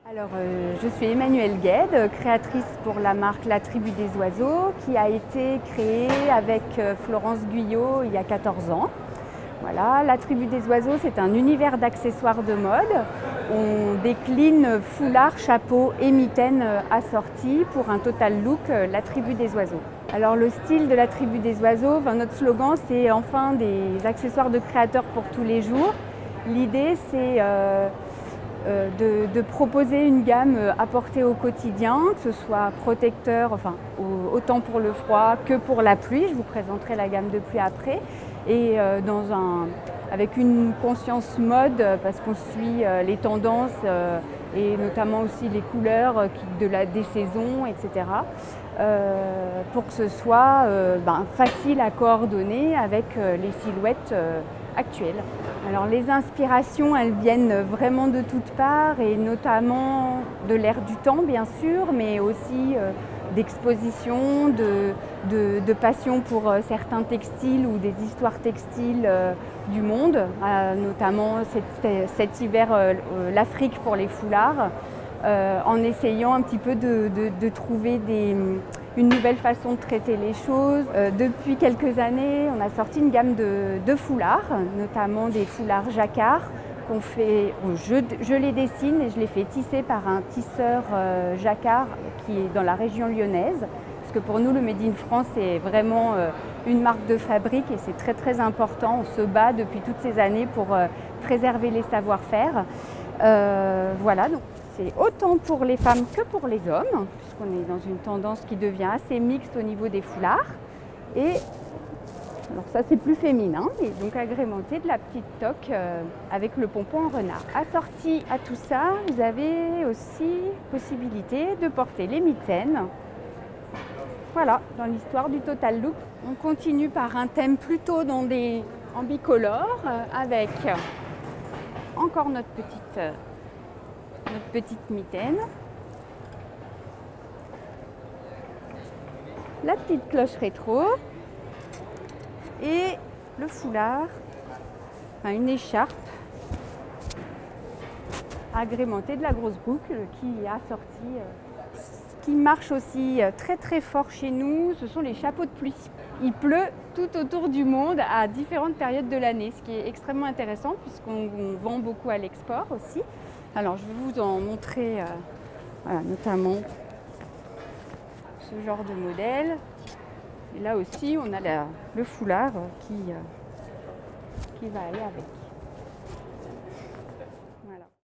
Alors, je suis Emmanuelle Gued, créatrice pour la marque La Tribu des Oiseaux, qui a été créée avec Florence Guyot il y a 14 ans. Voilà, La Tribu des Oiseaux, c'est un univers d'accessoires de mode. On décline foulard, chapeau et mitaine assortis pour un total look La Tribu des Oiseaux. Alors le style de La Tribu des Oiseaux, notre slogan c'est enfin des accessoires de créateurs pour tous les jours. L'idée c'est de proposer une gamme à porter au quotidien, que ce soit protecteur, autant pour le froid que pour la pluie. Je vous présenterai la gamme de pluie après. Et avec une conscience mode, parce qu'on suit les tendances et notamment aussi les couleurs des saisons, etc. Pour que ce soit facile à coordonner avec les silhouettes actuelles. Alors les inspirations, elles viennent vraiment de toutes parts et notamment de l'air du temps bien sûr, mais aussi d'exposition, de passion pour certains textiles ou des histoires textiles du monde, notamment cet hiver l'Afrique pour les foulards, en essayant un petit peu de trouver une nouvelle façon de traiter les choses. Depuis quelques années, on a sorti une gamme de foulards, notamment des foulards jacquard qu'on fait, je les dessine et je les fais tisser par un tisseur jacquard qui est dans la région lyonnaise. Parce que pour nous, le Made in France est vraiment une marque de fabrique et c'est très très important. On se bat depuis toutes ces années pour préserver les savoir-faire. Voilà, donc c'est autant pour les femmes que pour les hommes, puisqu'on est dans une tendance qui devient assez mixte au niveau des foulards. Et alors ça c'est plus féminin, et donc agrémenté de la petite toque avec le pompon en renard. Assorti à tout ça, vous avez aussi possibilité de porter les mitaines. Voilà, dans l'histoire du total look. On continue par un thème plutôt en bicolore, avec encore notre petite mitaine, la petite cloche rétro et le foulard, une écharpe agrémentée de la grosse boucle qui est assortie. Ce qui marche aussi très très fort chez nous, ce sont les chapeaux de pluie. Il pleut tout autour du monde à différentes périodes de l'année, ce qui est extrêmement intéressant puisqu'on vend beaucoup à l'export aussi. Alors je vais vous en montrer notamment ce genre de modèle. Et là aussi on a le foulard qui va aller avec.